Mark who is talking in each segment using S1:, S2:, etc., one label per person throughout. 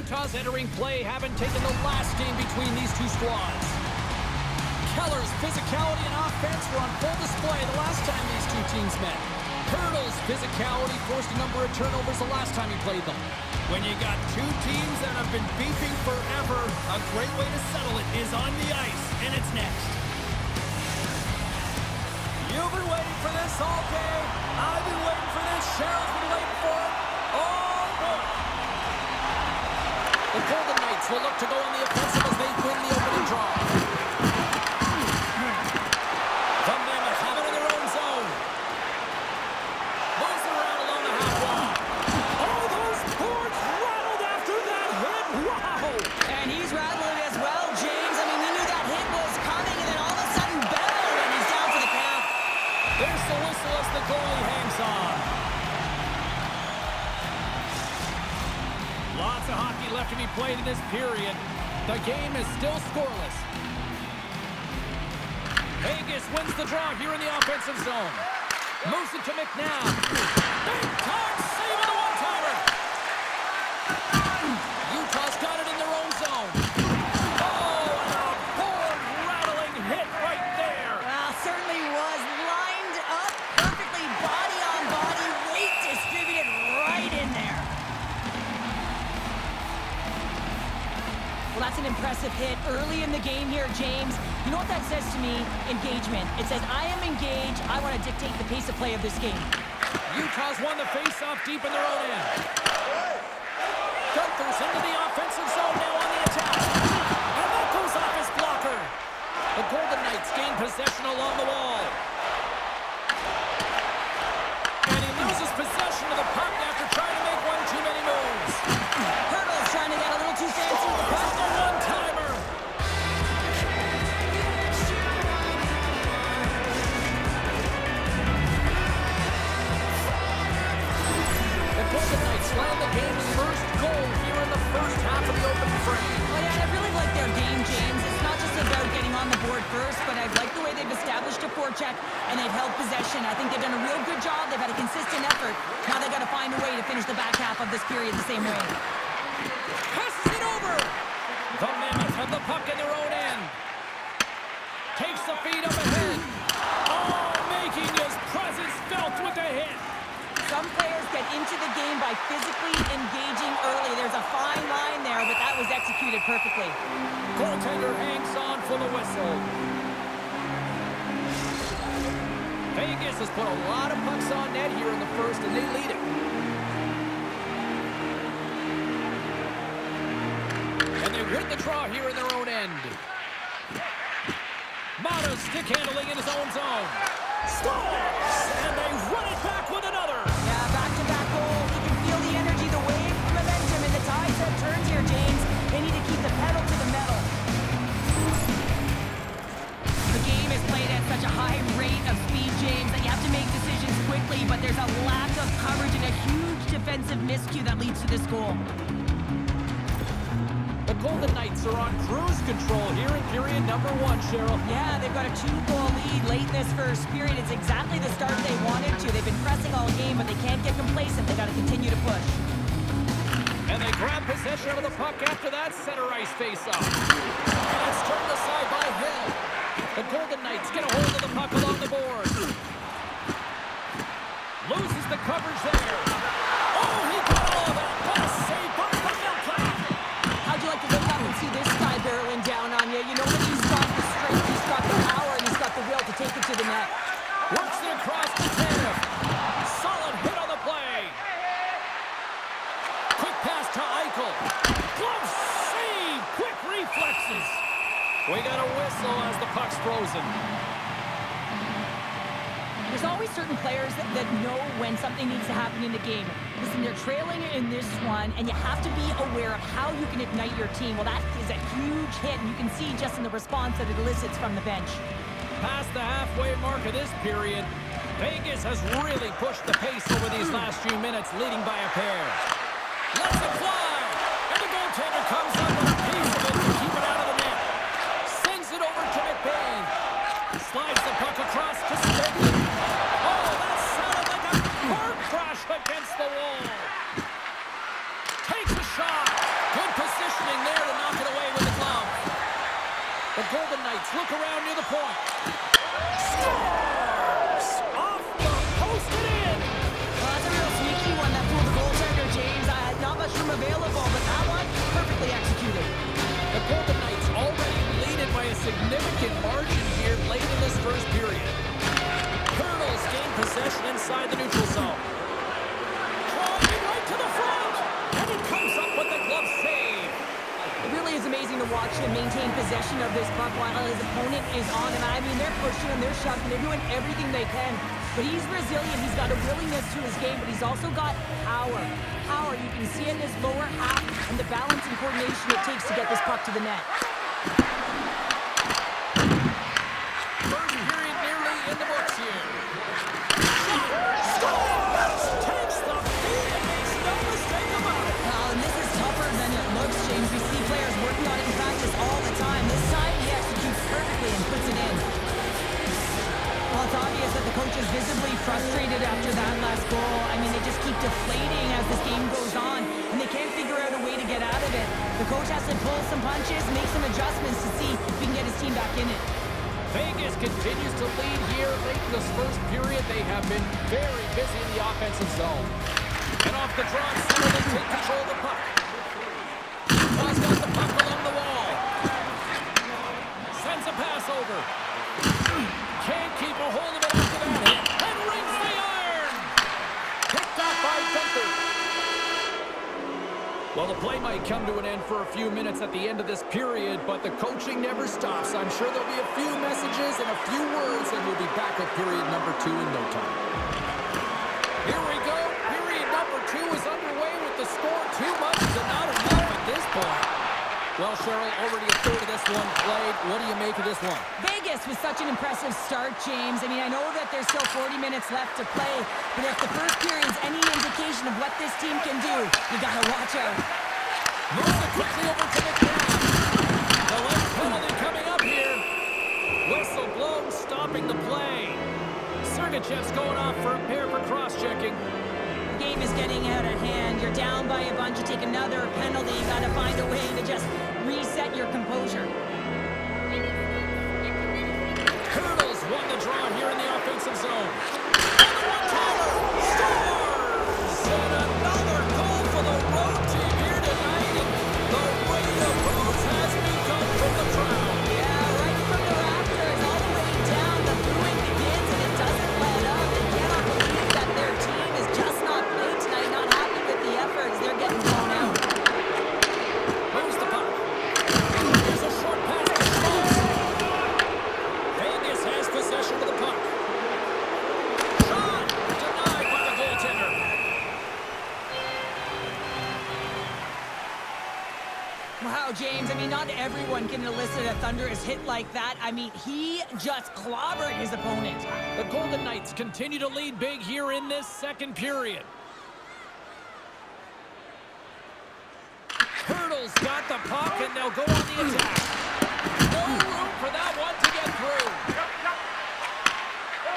S1: Utah's entering play, haven't taken the last game between these two squads. Keller's physicality and offense were on full display the last time these two teams met. Hurdle's physicality forced a number of turnovers the last time he played them.
S2: When you got two teams that have been beefing forever, a great way to settle it is on the ice, and it's next. You've been waiting for this all day. I've been waiting for this. Cheryl's been waiting for it. Oh, boy.
S1: The Golden Knights will look to go on the offensive as they win the opening draw. The Mammoths have it in their own zone. Moves it around along the half wall.
S2: Oh, those boards rattled after that hit. Wow.
S3: And he's rattling as well, James. I mean, we knew that hit was coming, and then all of a sudden, bang, and he's down for the count.
S2: There's the whistle as the goalie hangs on.
S1: Lots of hockey left to be played in this period. The game is still scoreless. Vegas wins the draw here in the offensive zone. Moves it to McNabb. Big time save of the one-timer. Utah's got it in their own zone.
S2: Oh, and a board-rattling hit right there.
S3: Well, certainly was lined up perfectly, body on body, weight distributed right in there. Well, that's an impressive hit early in the game here, James. You know what that says to me? Engagement. It says, I am engaged. I want to dictate the pace of play of this game.
S1: Utah's won the face-off deep in their own end. Gunther's into the offensive zone now on the attack. And that goes off his blocker. The Golden Knights gain possession along the wall. And he loses possession of the puck after trying to make one too many moves.
S3: Hurdle's trying to get a little too fancy with the puck.
S1: The one-timer. The Golden Knights land the game's first goal here in the first half of the open frame.
S3: Oh, yeah, I really like their game, James. It's not just about getting on the board first, but I like the way they've established a forecheck and they've held possession. I think they've done a real good job. They've had a consistent effort. Now they've got to find a way to finish the back half of this period the same way.
S1: Passes it over. The Mammoths have the puck in their own end. Takes the feed up ahead. Oh, making his presence felt with the hit.
S3: Some players get into the game by physically engaging early. There's a fine line there, but that was executed perfectly.
S1: Goaltender hangs on for the whistle. Vegas has put a lot of pucks on net here in the first, and they lead it. And they win the draw here in their own end. Mata's stick handling in his own zone.
S2: Scores! And they run it back with another.
S3: Yeah, back-to-back goal. You can feel the energy, the wave, the momentum, and the tide set turns here, James. They need to keep the pedal to the metal. The game is played at such a high rate of speed, James, that you have to make decisions quickly, but there's a lack of coverage and a huge defensive miscue that leads to this goal.
S1: The Golden Knights are on cruise control here in period number 1, Cheryl.
S3: Yeah, they've got a 2-goal lead late in this first period. It's exactly the start they wanted to. They've been pressing all game, but they can't get complacent. They've got to continue to push.
S1: And they grab possession of the puck after that center ice face-off. And it's turned aside by Hill. The Golden Knights get a hold of the puck along the boards. Loses the coverage there. Oh, he got all of it. What a save by the Milton.
S3: How'd you like to look up and see this guy barreling down on you? You know that he's got the strength, he's got the power, and he's got the will to take it to the net.
S1: Works it across the tail. Solid hit on the play. Quick pass to Eichel. Glove save. Quick reflexes. We got a whistle as the puck's frozen.
S3: There's always certain players that know when something needs to happen in the game. Listen, they're trailing in this one, and you have to be aware of how you can ignite your team. Well, that is a huge hit, and you can see just in the response that it elicits from the bench.
S1: Past the halfway mark of this period, Vegas has really pushed the pace over these last few minutes, leading by a pair. Lets it fly, and the goaltender comes up with a piece of it to keep it out of the net. Sends it over to McBain. Slides the puck across to Stigman. Oh, that sounded like a car crash against the wall. Takes a shot. Good point. Scores! Off the post and in.
S3: Well, that's a real sneaky one that fooled the goaltender, James. Not much room available, but that one, perfectly executed.
S1: The Golden Knights already leading by a significant margin here late in this first period. Colonels gain possession inside the neutral zone. Driving right to the front, and it comes up with the glove save.
S3: It really is amazing to watch him maintain possession of this puck while his opponent is on him. I mean, they're pushing him, they're shoving, they're doing everything they can. But he's resilient, he's got a willingness to his game, but he's also got power. Power, you can see in his lower half and the balance and coordination it takes to get this puck to the net.
S1: First period nearly in the books here. Scores! Takes the feed and makes no mistake about it.
S3: And this is tougher than it looks, James. We see players working on it in practice all the time. This time, he executes perfectly and puts it in. Well, it's obvious that the coach is visibly frustrated after that last goal. I mean, they just keep deflating as this game goes on, and they can't figure out a way to get out of it. The coach has to pull some punches, make some adjustments to see if he can get his team back in it.
S1: Vegas continues to lead here late in this first period. They have been very busy in the offensive zone. And off the draw, center, they take control of the puck. Tusked got the puck along the wall. Sends a pass over. Can't keep a hold of it after that hit. And rings the iron. Picked up by Gunther. Well, the play might come to an end for a few minutes at the end of this period, but the coaching never stops. I'm sure there'll be a few messages and a few words, and we'll be back with period number 2 in no time. Here we go. Period number 2 is underway with the score too much to not enough at this point. Well, Cheryl, already a third of this one played. What do you make of this one?
S3: Vegas with such an impressive start, James. I mean, I know that there's still 40 minutes left to play, but if the first period's any indication of what this team can do, you gotta watch out.
S1: Moves it quickly over to McNabb. The late penalty coming up here. Whistle blown, stopping the play. Sergachev's going off for a pair for cross-checking.
S3: The game is getting out of hand. You're down by a bunch. You take another penalty. You gotta find a way to just reset your composure.
S1: Colonels won the draw here in the offensive zone. Another one-timer. Scores! And another goal for the road team here tonight. And the rain of booze has begun from the crowd.
S3: Yeah, right from the rafters all the way down. The booing begins and it doesn't let up. They cannot believe that their team is just not playing tonight, not happy with the efforts. They're getting blown out.
S1: Moves the puck. Here's a short pass to Schultz. Vegas has possession of the puck. Shot denied by the goaltender.
S3: Wow, James, I mean, not everyone can elicit a thunderous hit like that. I mean, he just clobbered his opponent.
S1: The Golden Knights continue to lead big here in this second period. Hurdles got the puck, and they'll go on the attack. No room for that one to get through.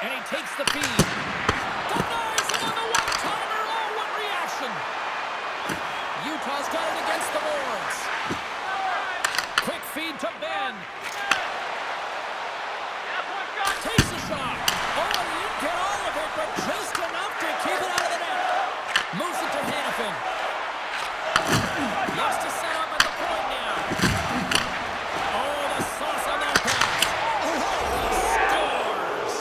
S1: And he takes the feed. Denies it on the one-timer. Oh, what reaction. Utah's got it against the boards. Quick feed to Ben. Takes a shot. Oh, he didn't get all of it, but just enough to keep it out of the net. Moves it to Hannafin. Looks to set up at the point now. Oh, the sauce on that pass. Oh, he scores.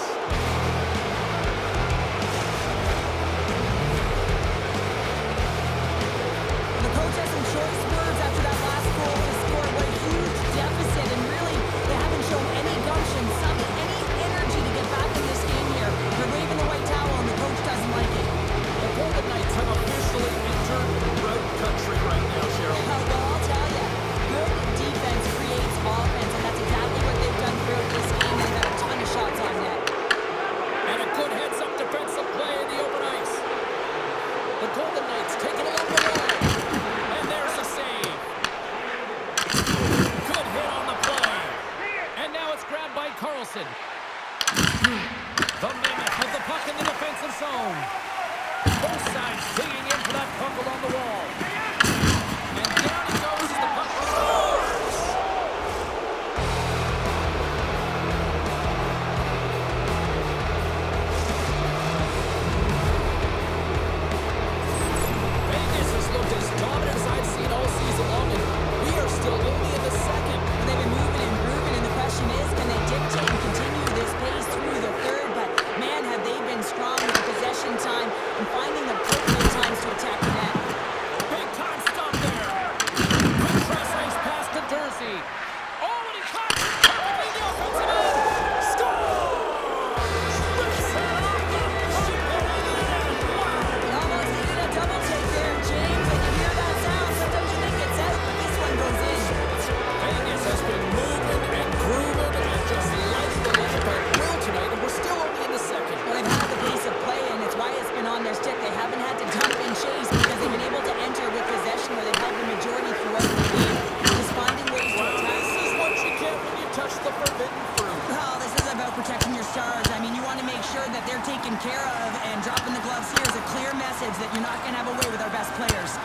S3: You're not going to have a way with our best players.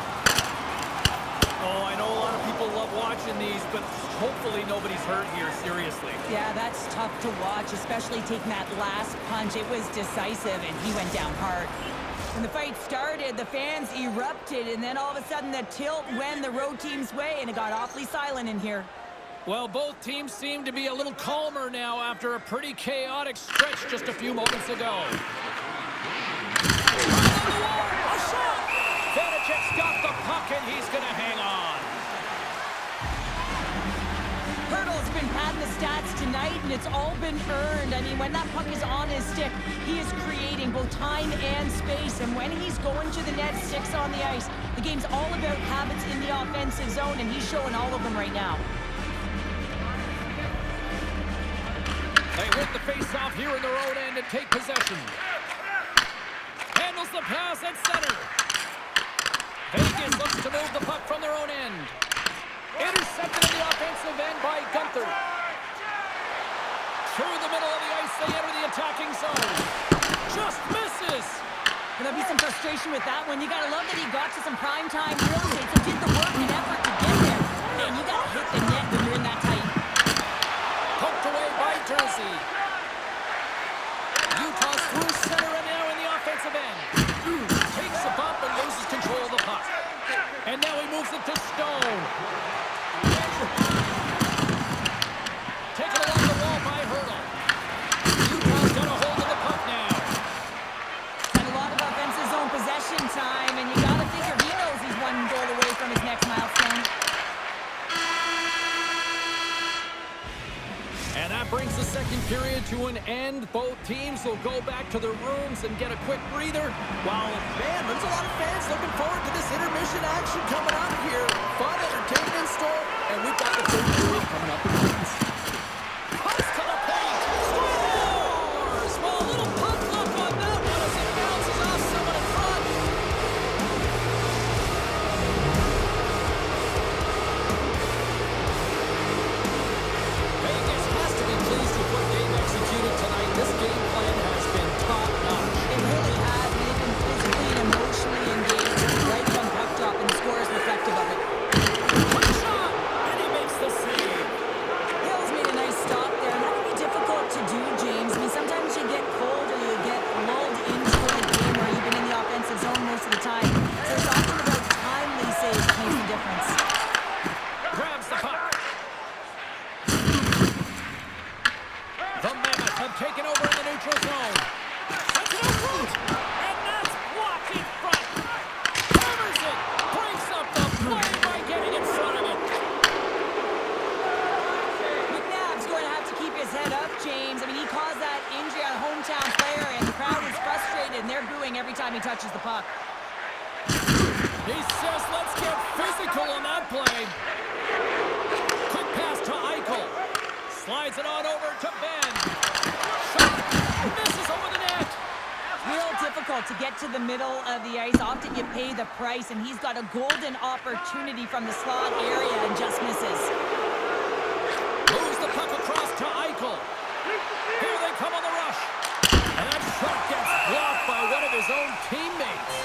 S2: Oh, I know a lot of people love watching these, but hopefully nobody's hurt here, seriously.
S3: Yeah, that's tough to watch, especially taking that last punch. It was decisive, and he went down hard. When the fight started, the fans erupted, and then all of a sudden the tilt went the road team's way, and it got awfully silent in here.
S1: Well, both teams seem to be a little calmer now after a pretty chaotic stretch just a few moments ago. A shot! Vanecek's got the puck, and he's going to hang on.
S3: Hurdle's been padding the stats tonight, and it's all been earned. I mean, when that puck is on his stick, he is creating both time and space. And when he's going to the net, 6 on the ice, the game's all about habits in the offensive zone, and he's showing all of them right now.
S1: They win the face-off here in their own end and take possession. Handles the pass at center. Vegas looks to move the puck from their own end. Intercepted in the offensive end by Gunther. Through the middle of the ice, they enter the attacking zone. Just misses.
S3: And there'll be some frustration with that one. You got to love that he got to some primetime real estate, so did the work and effort to get there. Man, you got to hit the net when you're in that tight.
S1: Poked away by Jersey. Utah's through center and now in the offensive end. Takes a bump and loses control of the puck. And now he moves it to Stone. Taken along the wall by Hurdle. Utah's got a hold of the puck now.
S3: And a lot of offensive zone possession time, and you got to figure he knows he's 1 goal away from his next milestone.
S1: And that brings the second period to an end. Both teams will go back to their rooms and get a quick breather.
S2: Wow, man, there's a lot of fans looking forward to this intermission action coming up here. Fun, entertainment in store, and we've got the third period coming up in minutes.
S1: Pass to the paint. Scores! Well, a little puck luck on that one as it bounces off someone in front. Vegas has to be pleased with what they've executed tonight. This game plan has been top-notch.
S3: It really has. They've been physically and emotionally engaged right from puck drop, and the score is reflective of it.
S1: Quick shot! And he makes the save.
S3: Hill's made a nice stop there, and that can be difficult to do, James. I mean, sometimes you get cold or you get lulled into a game where you've been in the offensive zone most of the time. So it's often about timely saves that makes the difference.
S1: Grabs the puck. The Mammoth have taken over in the neutral zone. Sends it out front. And that's blocked in front. Hammers it. Breaks up the play by getting in front of it.
S3: McNabb's going to have to keep his head up, James. I mean, he caused that injury on a hometown player, and the crowd is frustrated, and they're booing every time he touches the puck.
S1: He says, let's get physical on that play. Quick pass to Eichel. Slides it on over to Ben. Shot. Misses over the net.
S3: Real difficult to get to the middle of the ice. Often you pay the price, and he's got a golden opportunity from the slot area and just misses.
S1: Moves the puck across to Eichel. Here they come on the rush. And that shot gets blocked by one of his own teammates.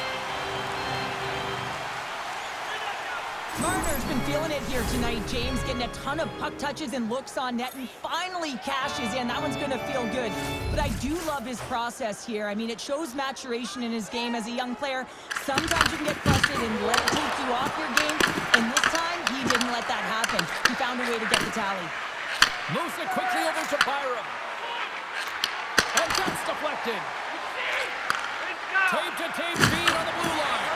S3: Marner's been feeling it here tonight, James, getting a ton of puck touches and looks on net, and finally cashes in. That one's going to feel good. But I do love his process here. I mean, it shows maturation in his game as a young player. Sometimes you can get frustrated and let it take you off your game, and this time, he didn't let that happen. He found a way to get the tally.
S1: Moves it quickly over to Byram. And that's deflected. Tape-to-tape feed on the blue line.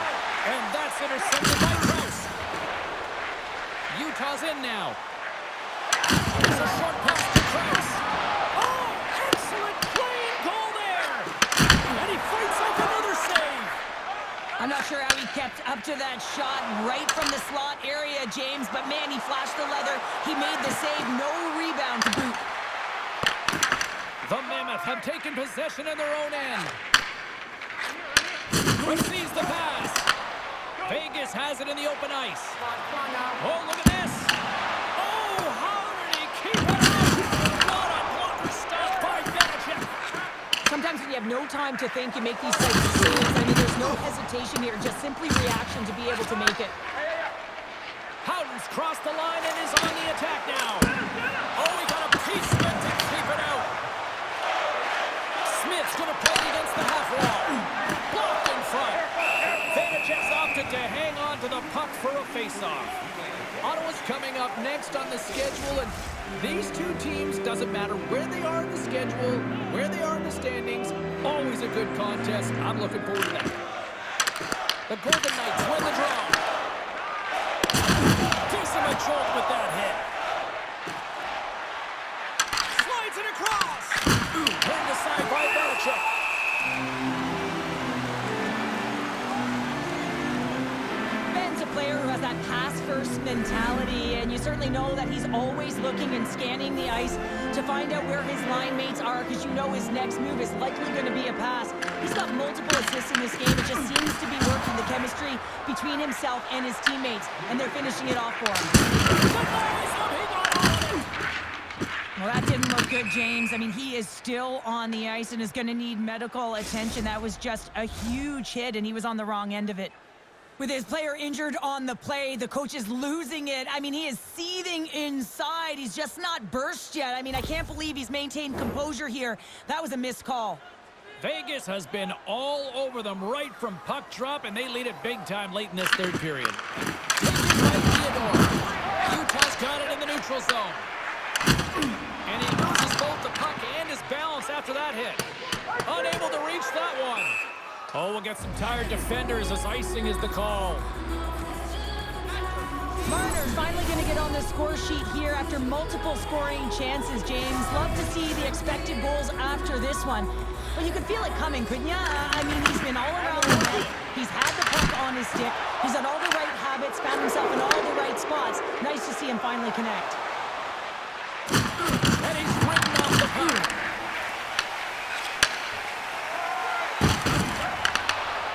S1: And that's intercepted by Krause. Utah's in now. There's a short pass to Krause. Oh, excellent clean goal there. And he fights off another save.
S3: I'm not sure how he kept up to that shot right from the slot area, James, but man, he flashed the leather. He made the save, no rebound to boot.
S1: The Mammoth have taken possession in their own end. Receives the pass. Vegas has it in the open ice. Oh, look at this. Oh, how did he keep it out? What a blocker stop by Vanecek.
S3: Sometimes when you have no no time to think and make these types of saves. I mean, there's no hesitation here, just simply reaction to be able to make it.
S1: Howden's crossed the line and is on the attack now. Oh, he got a piece of it to keep it out. Smith's going to play it against the half wall. Blocked in front. Vanacek's opted to hang on to the puck for a face-off. Ottawa's coming up next on the schedule, and these two teams, doesn't matter where they are in the schedule, where they are in the standings, always a good contest. I'm looking forward to that. The Golden Knights win the draw. Gives him a jolt with that hit. Slides it across. Turned aside by Vanacek.
S3: Ben's a player who has that pass-first mentality, and you certainly know that he's always looking and scanning the ice to find out where his line mates are, because you know his next move is likely going to be a pass. He's got multiple assists in this game. It just seems to be working, the chemistry between himself and his teammates, and they're finishing it off for him. Well, that didn't look good, James. I mean, he is still on the ice and is going to need medical attention. That was just a huge hit, and he was on the wrong end of it. With his player injured on the play, the coach is losing it. I mean, he is seething inside. He's just not burst yet. I mean, I can't believe he's maintained composure here. That was a missed call.
S1: Vegas has been all over them right from puck drop, and they lead it big time late in this third period. Taken by Theodore. Utah's got it in the neutral zone. And he loses both the puck and his balance after that hit. Unable to reach that one. Oh, we'll get some tired defenders as icing is the call.
S3: Marner's finally going to get on the score sheet here after multiple scoring chances, James. Love to see the expected goals after this one. But you could feel it coming, couldn't ya? I mean, he's been all around the net. He's had the puck on his stick. He's had all the right habits, found himself in all the right spots. Nice to see him finally connect.
S1: And he's written off the puck.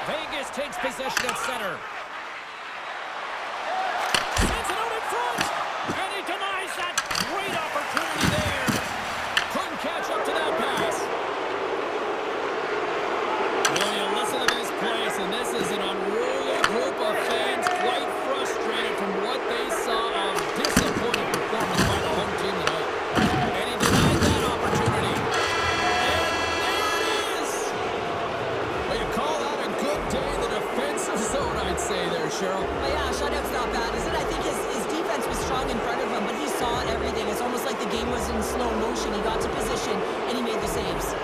S1: Vegas takes possession at center. Sends it out in front. And he denies that great opportunity there. Couldn't catch up to that pass. Well, you listen to this place, and this is an unruly group of fans quite frustrated from what they saw of disappointing performance by the home team tonight. And he denied that opportunity. And there it is. Well, you call that a good day in the defensive zone, I'd say there, Cheryl.
S3: Oh, yeah, shutout's not bad, is it? I think his defense was strong in front of him, but he saw everything. It's almost like the game was in slow motion. He got to position, and he made the saves.